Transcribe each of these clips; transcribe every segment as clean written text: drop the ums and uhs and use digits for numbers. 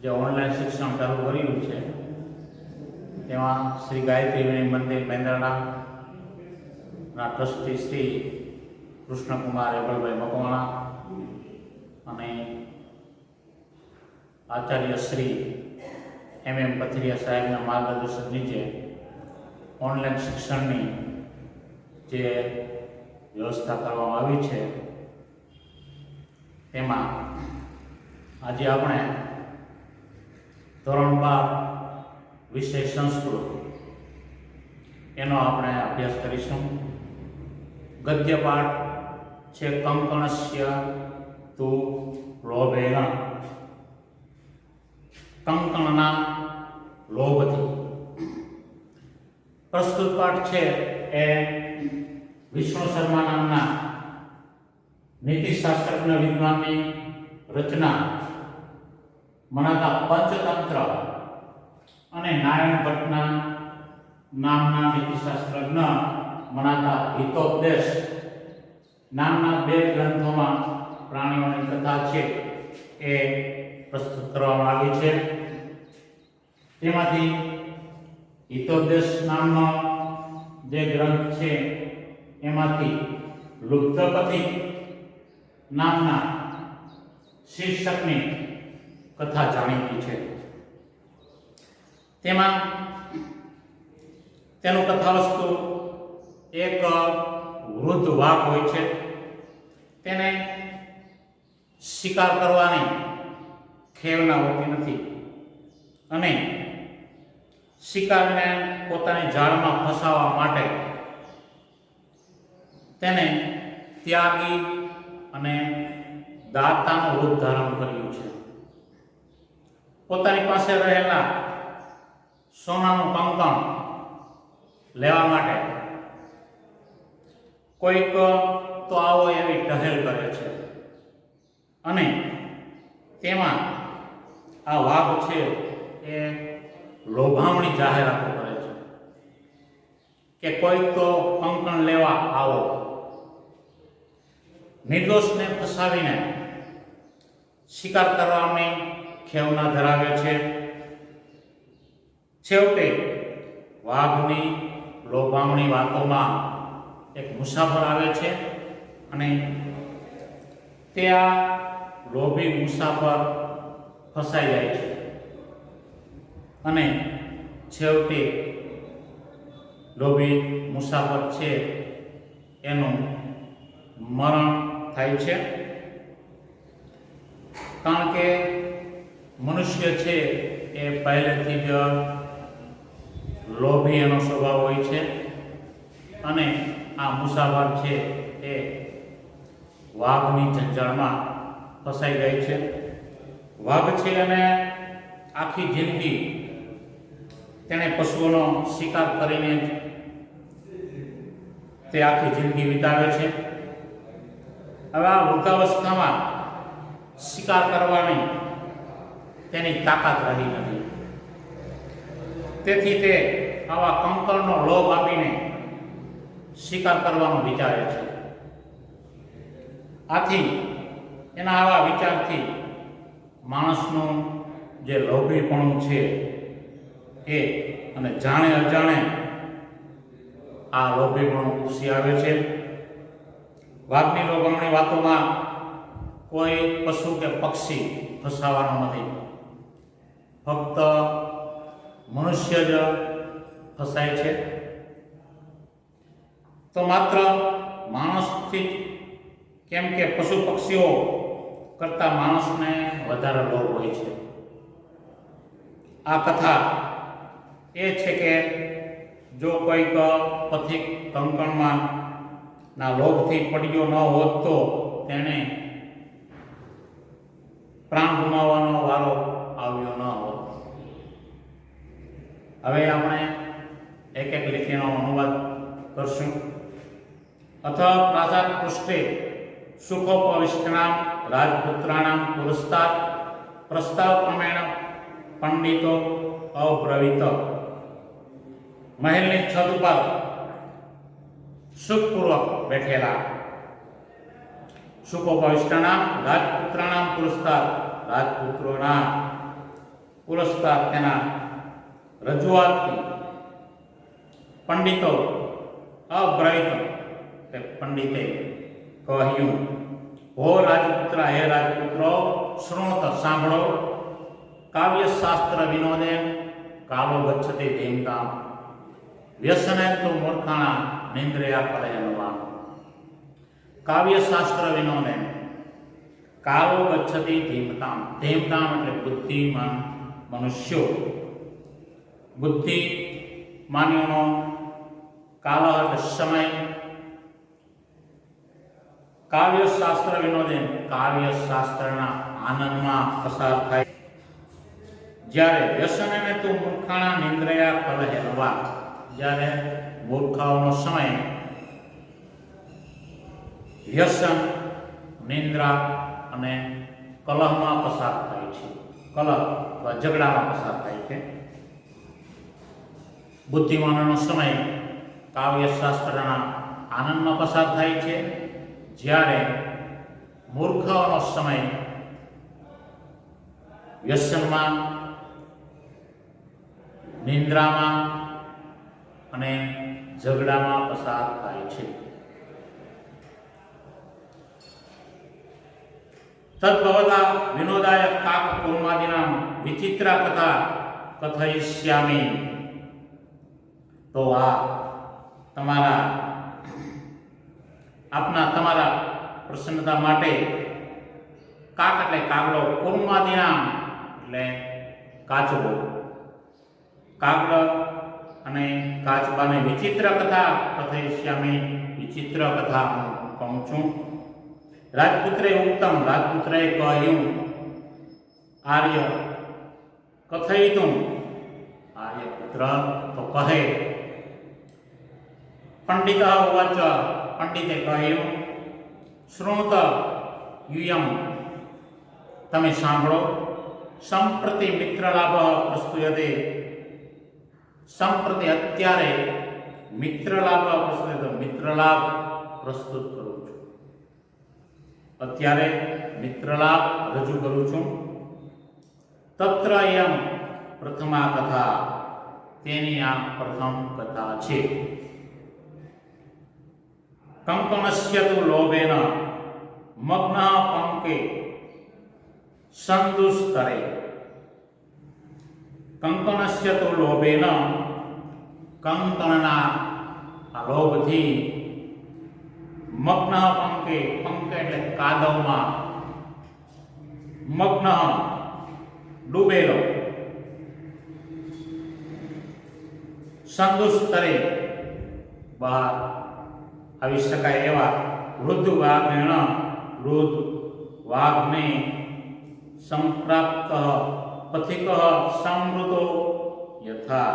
જે ઓનલાઈન શિક્ષણ ચાલુ કર્યું છે તેમાં શ્રી ગાયત્રી મંદિર મેંદરડાના ટ્રસ્ટી શ્રી કૃષ્ણકુમાર એબલભાઈ મકવાણા અને આચાર્ય શ્રી એમ પથરિયા સાહેબના માર્ગદર્શન નીચે ઓનલાઈન શિક્ષણની જે વ્યવસ્થા કરવામાં આવી છે તેમાં આજે આપણે ધોરણ 12 વિષય સંસ્કૃત એનો આપણે અભ્યાસ કરીશું. ગદ્ય પાઠ છે કંકણસ્ય તુ લોભેન. કંકણના લોભથી. પ્રસ્તુત પાઠ છે એ વિષ્ણુ શર્મા નામના નીતિશાસ્ત્રજ્ઞ વિદ્વાનની રચના મનાતા પંચતંત્ર અને નારાયણ ભટ્ટના નામના નીતિશાસ્ત્રજ્ઞ મનાતા હિતોપદેશ નામના બે ગ્રંથોમાં પ્રાણીઓની કથા છે એ પ્રસ્તુત કરવામાં આવી છે. તેમાંથી હિતોપદેશ નામનો જે ગ્રંથ છે એમાંથી લુપ્તપતિ નામના શીર્ષકની કથા જાણીતી છે. તેમાં તેનું કથાવસ્તુ એક વૃદ્ધ વાઘ હોય છે. તેને શિકાર કરવાની ખેવના હોતી નથી અને શિકારને પોતાની જાળમાં ફસાવવા માટે તેને ત્યાગી અને દાતાનું રૂપ ધારણ કર્યું છે. પોતાની પાસે રહેલા સોનાનું કંકણ લેવા માટે કોઈક તો આવો એવી ટહેલ કરે છે અને તેમાં આ વાઘ છે એ લોભામણી જાહેરાતો કરે છે કે કોઈક તો કંકણ લેવા આવો. નિર્દોષને ફસાવીને શિકાર કરવાની ખેવના ધરાવે છે. છેવટે વાઘની લોભામણી વાતોમાં એક મુસાફર આવે છે અને તે આ લોભી મુસાફર ફસાઈ જાય છે અને છેવટે લોભી મુસાફર છે એનું મરણ થાય છે. કારણ કે મનુષ્ય છે એ પહેલેથી જ લોભી એનો સ્વભાવ હોય છે અને આ મુસાફર છે એ વાઘની જંજાળમાં ફસાઈ જાય છે. વાઘ છે અને આખી જિંદગી તેણે પશુઓનો શિકાર કરીને તે આખી જિંદગી વિતાવે છે. હવે આ વૃદ્ધાવસ્થામાં શિકાર કરવાની તેની તાકાત રહી નથી. તેથી તે આવા કંકણનો લોભ આપીને શિકાર કરવાનું વિચારે છે. આથી એના આવા વિચારથી માણસનું જે લોભીપણું છે એ અને જાણે અજાણે આ લોભીપણું ઘૂસી આવે છે. વાઘની લોભામણી વાતોમાં કોઈ પશુ કે પક્ષી ફસાવાનો નથી, ફક્ત મનુષ્ય જ ફસાય છે. તો માત્ર માણસથી જ કેમ કે પશુ પક્ષીઓ કરતા માણસને વધારે લોભ હોય છે. આ કથા એ છે કે જો કોઈક પથિક કંકણમાં ના લોભથી પડ્યો ન હોત તો તેણે પ્રાણ ગુમાવવાનો વારો આવ્યો ન હોત. હવે આપણે એક એક લીટીનો અનુવાદ કરશું. અથ પ્રાસાદ પૃષ્ઠે સુખોપવિષ્ટાનામ રાજપુત્રાણામ પુરસ્તાદ પ્રસ્તાવ ક્રમેણ પંડિતો અબ્રવીત. મહેલની છત ઉપર સુખપૂર્વક બેઠેલા સુખોપવિષ્ટાનામ રાજપુત્રાણામ પુરસ્તાદ રાજપુત્રોના પુરસ્કાર તેના રજૂઆતથી પંડિતો અબ્રહિત તે પંડિતે કહ્યું, હો રાજપુત્ર, હે રાજપુત્રો, શૃણોત સાંભળો, કાવ્યશાસ્ત્ર વિનોદે કાલો ગચ્છતે ધીમતામ વ્યસને તો મૂર્ખાણા નિંદ્રયા કલયનવા. કાવ્યશાસ્ત્ર વિનોદે કાલો ગચ્છતે ધીમતામ. ધીમતામ એટલે બુદ્ધિમાન મનુષ્યો. બુદ્ધિમાનીઓનો કાલ એટલે સમય. કાવ્યશાસ્ત્ર વિનોદે કાવ્યશાસ્ત્રના આનંદમાં પસાર થાય. જ્યારે વ્યસનને તું મૂર્ખાણા નિંદ્રયા કલહેરવા, જ્યારે મૂર્ખાઓનો સમય વ્યસન, નિંદ્રા અને કલહમાં પસાર થાય છે. કલહ અથવા ઝઘડામાં પસાર થાય છે. બુદ્ધિમાનોનો સમય કાવ્યશાસ્ત્રના આનંદમાં પસાર થાય છે, જ્યારે મૂર્ખાઓનો સમય વ્યસનમાં, નિંદ્રામાં અને ઝઘડામાં પસાર થાય છે. તદ્ભવતા વિનોદાય કાક કુર્માદિનામ વિચિત્ર કથા કથયિષ્યામિ. તો આ તમારા પ્રસન્નતા માટે કાક એટલે કાગડો, કુર્માદિનામ એટલે કાચબો, કાગડો અને કાચબાને વિચિત્ર કથા કથયિષ્યામિ, વિચિત્ર કથા હું કહું છું. રાજપુત્રે ઉત્તમ, રાજપુત્રએ કહ્યું, આર્ય કથયિતુમ, આર્યપુત્ર તો કહે. પંડિત ઉવાચ, પંડિતે કહ્યું, શૃણુત યુયમ, તમે સાંભળો, સંપ્રતિ મિત્રલાભ પ્રસ્તુયતે. સંપ્રતિ અત્યારે મિત્રલાભ પ્રસ્તુયતે, મિત્રલાભ પ્રસ્તુત કરું છું. અત્યારે મિત્રલાભ રજૂ કરું છું. તત્ર અયમ પ્રથમા કથા, તેની આ પ્રથમ કથા છે. કંકણસ્ય તુ લોભેન મગ્ન પંકે સંદુસ્તરે. કંકણસ્ય તુ લોભેન, કંકણના આ લોભથી, મગ્ન પંકે, પંકે એટલે કાદવમાં, મગ્ન ડૂબેલો, સંદુસ્તરે બહાર આવી શકાય એવા, વૃદ્ધ વાઘેણ, વૃદ્ધ વાઘને, સંપ્રાપ્ત પથિક સમૃદ્ધો યથા,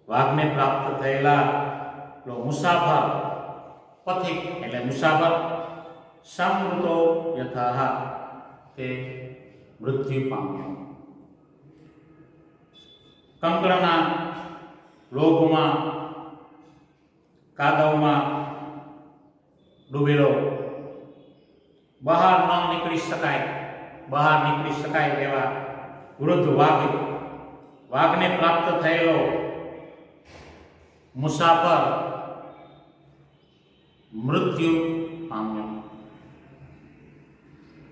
વાઘને પ્રાપ્ત થયેલા મુસાફર, પથિક એટલે મુસાફર, સમૃદ્ધો યથા તે મૃત્યુ પામ્યો. કંકણના લોભમાં, કાદવમાં ડૂબેલો, બહાર નીકળી શકાય એવા વૃદ્ધ વાઘને પ્રાપ્ત થયેલો મુસાફર મૃત્યુ પામ્યો.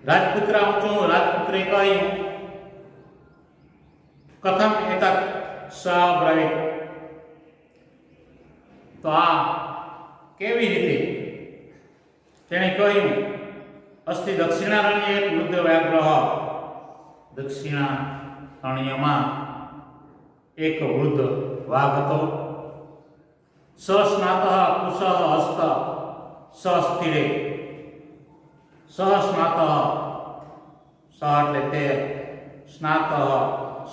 રાજપુત્ર ઊંચું, રાજપુત્રે કહ્યું, કથમ એતત સબ્રવીત. તો આ કેવી રીતે? તેણે કહ્યું, અસ્તિ દક્ષિણારણ્ય એક વૃદ્ધ વ્યાઘ્ર. દક્ષિણારણ્યમાં એક વૃદ્ધ વાઘ હતો. સસ્નાતઃ કુશ હસ્ત સસ્થિરે. સહસ્નાતઃ, સ એટલે તે, સ્નાતઃ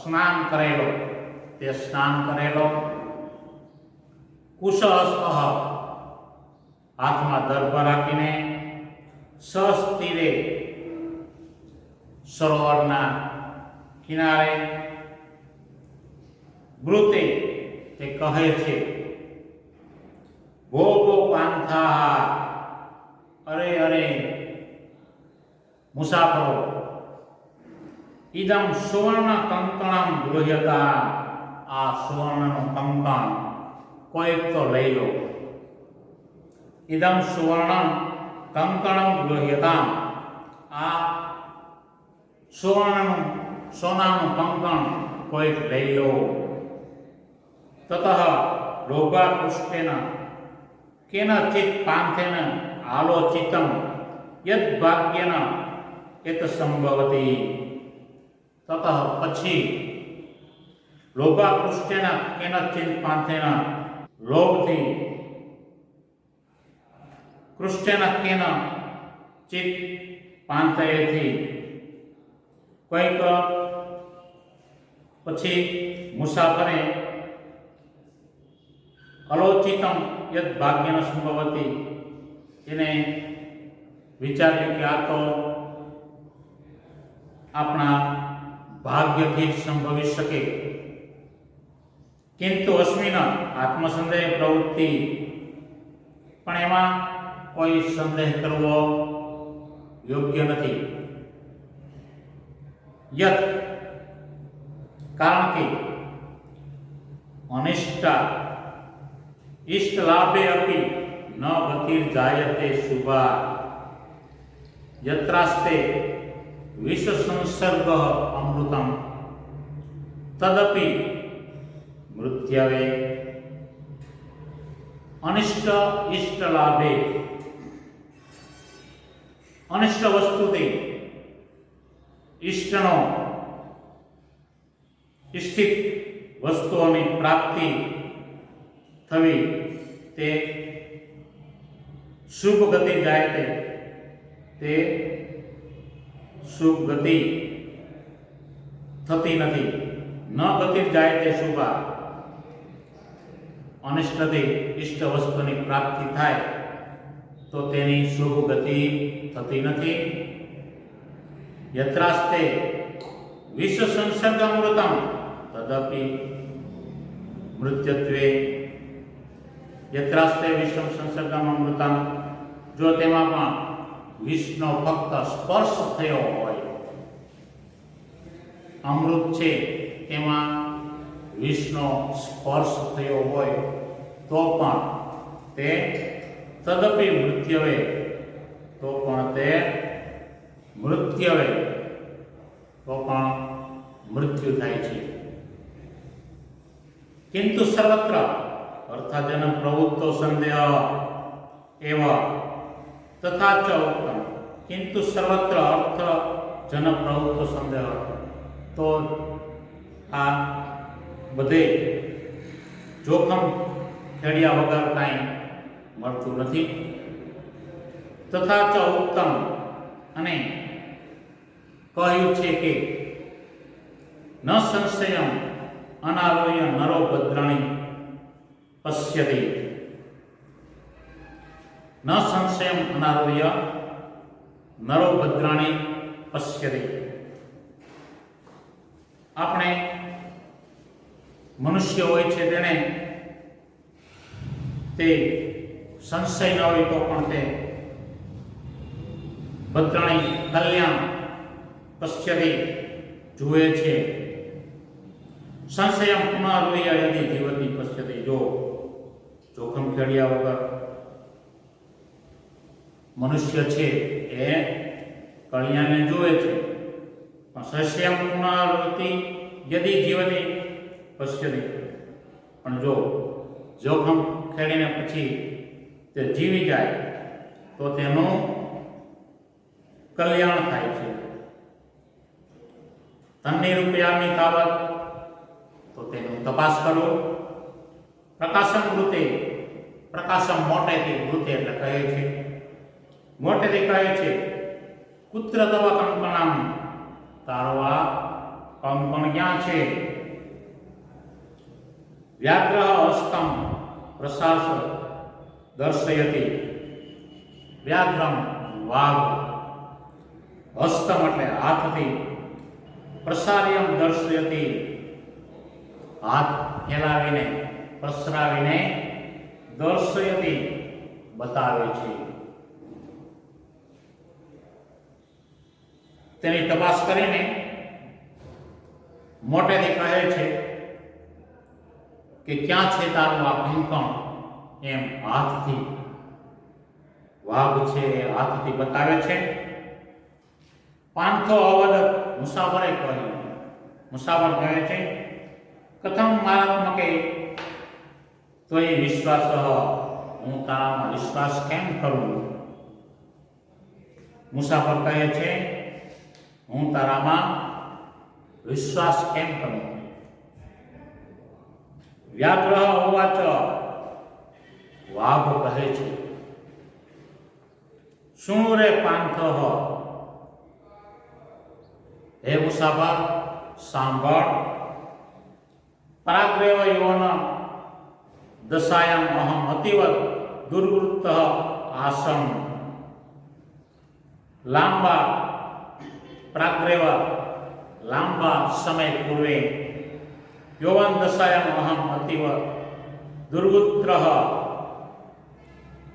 સ્નાન કરેલો, તે સ્નાન કરેલો. કુશ હસ્ત હાથમાં દર્ભ રાખીને, સસ્થિરે સરોવરના કિનારે, બ્રુતે તે કહે છે, ભોગો પાંથા, અરે અરે મુસાફરો, ઇદમ સુવર્ણ કંકણમ ગૃહ્યતા, આ સુવર્ણનું કંકણ કોઈક તો લઈ લો. ઇદમ સુવર્ણમ કંકણમ ગૃહ્યતા, આ સુવર્ણનું સોનાનું કંકણ કોઈક લઈ લો. તતઃ રોગાપુષ્ટેન કેનચિત પાંથેન આલોચિતમ યદ ભાગ્યેન એત સંભવતી. તતઃ પછી લોભાપૃષ્ટેન કેનચિત પાંથેન, લોભથી, કૃષ્ટેન કેન ચિત પાંથેયથી, કોઈક પછી મુસાફરે અલોચિતમ યદ ભાગ્યન સંભવતી, એને વિચાર્યું કે આ તો આપણા ભાગ્યથી જ સંભવી શકે. કિંતુ અસ્મિન આત્મસંદેહ પ્રવૃત્તિ, પણ એમાં કોઈ સંદેહ કરવો યોગ્ય નથી. યત, કારણ કે અનિષ્ટા ઇષ્ટ લાભે અપી ન ગતિર્જાયતે શુભા, યત્રાસ્તે વિશ્વ સંસર્ગ અમૃતમ તદપી મૃત્યવે. અનિષ્ટ ઇષ્ટ લાભે, અનિષ્ટ વસ્તુથી ઇષ્ટનો ઇષ્ટિત વસ્તુઓની પ્રાપ્તિ થવી, તે શુભ ગતિ જાય તે શુભ ગતિ થતી નથી. ન ગતિ જાય તે શુભા, અનિષ્ટથી ઇષ્ટ વસ્તુની પ્રાપ્તિ થાય તો તેની શુભ ગતિ થતી નથી. યત્રાસ્તે વિશ્વ સંસર્ગ અમૃતમ તદપી મૃત્યત્વે. યત્રાસ્તે વિશ્વ સંસર્ગમ અમૃતમ, જો તેમાં પણ વિષનો ફક્ત સ્પર્શ થયો હોય, અમૃત છે તેમાં વિષનો સ્પર્શ થયો હોય તો પણ તે તદપી મૃત્યવે, તો પણ તે મૃત્યવે, તો પણ મૃત્યુ થાય છે. કિંતુ સર્વત્ર અર્થાજન પ્રવૃત્તો સંદેહ એવ તથા ચ ઉક્તમ. કિંતુ સર્વત્ર અર્થજન પ્રવૃત્તો સંદેહ, તો આ બધે જોખમ ખેડ્યા વગર કાંઈ મળતું નથી. તથા ચ ઉક્તમ, અને કહ્યું છે કે ન સંશયમ અનારોય નરો ભદ્રાણી પશ્યતિ. ન સંશયમ અનારોય નરો ભદ્રાણી પશ્યતિ. આપણે મનુષ્ય હોય છે તેને તે સંશય ન હોય તો પણ તે ભદ્રાણી કલ્યાણ પશ્યતિ જુએ છે. સંશયમ પુનઃ યદિ જીવતી પશ્યતિ, જો જોખમ ખેડ્યા વગર મનુષ્ય છે એ કલ્યાણને જુએ છે, પણ સંશયમ પુનઃ યદિ જીવતી પશ્યતિ, પણ જો જોખમ ખેડીને પછી તે જીવી જાય તો તેનું કલ્યાણ થાય છે. તન્નિરૂપયામિ તાવત, તો તેનું તપાસ કરો. પ્રકાશમ વૃતે, પ્રકાશમ મોટેથી, વૃતે એટલે કહે છે, મોટેથી કહે છે પુત્ર તવ કંકણમ, તારો આ કંકણ ક્યાં છે? વ્યાઘ્ર હસ્તમ પ્રશાસ દર્શયતી, વ્યાઘ્રમ વાઘ, હસ્તમ એટલે હાથથી, પ્રસાર્યમ દર્શયતી હાથ ફેલાવીને પ્રસરાવીને, દર્શયતી બતાવે છે. તેની તપાસ કરીને મોટેથી કહે છે કે ક્યાં છે તારું આ કંકણ, એમ હાથથી વાઘ છે એ હાથથી બતાવે છે. પાંથો અવદત મુસાફરે કહ્યું. મુસાફર કહે છે કથમ મારાત્મકે ત્વયિ વિશ્વાસ, હું તારામાં વિશ્વાસ કેમ કરું. મુસાફર કહે છે હું તારામાં વિશ્વાસ કેમ કરું. વ્યાઘ્ર હોવાચ, વાઘ કહે છે શૃણુ રે પાંથ, હે મુસાફર સાંભળ. પરાગ્રેવ યોન દશાયામ અહમ અતિવ દુર્વૃત્ત આસન. લાંબા પ્રાગ્રેવ લાંબા સમય પૂર્વે, યૌવન દશાયામ અહમ અતિવ દુર્વૃત્ત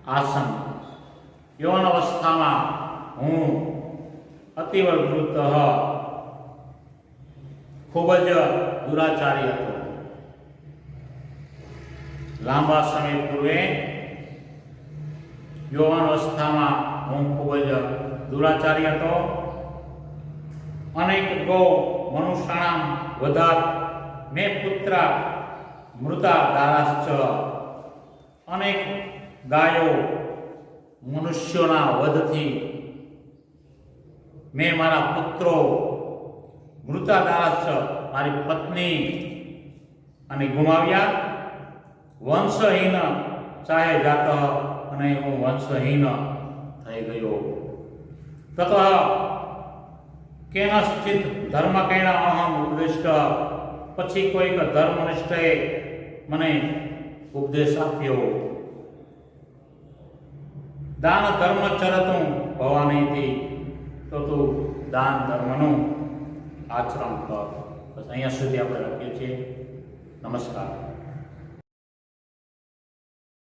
આસન. યૌવન અવસ્થામાં હું અતિવ વૃત્ત ખૂબ જ દુરાચારી હતો. લાંબા સમય પૂર્વે યૌવન અવસ્થામાં હું ખૂબ જ દુરાચારી હતો. અનેક ગૌ મનુષ્યાણામ વધાત મે પુત્ર મૃતા દારાશ્ચ. અનેક ગાયો મનુષ્યોના વધથી મેં મારા પુત્રો મૃતા દારાશ્ચ મારી પત્ની અને ગુમાવ્યા. વંશહીન ચાહે જાત, અને હું વંશહીન થઈ ગયો. તત કેનશ્ચિત ધર્મકેણ અહમ ઉપદિષ્ટ. પછી કોઈક ધર્મનિષ્ઠએ મને ઉપદેશ આપ્યો. દાન ધર્મ ચરતું ભવાનીથી, તો તું દાન ધર્મનું આચરણ કર. બસ અહીંયા સુધી આપણે લખીએ છીએ. નમસ્કાર.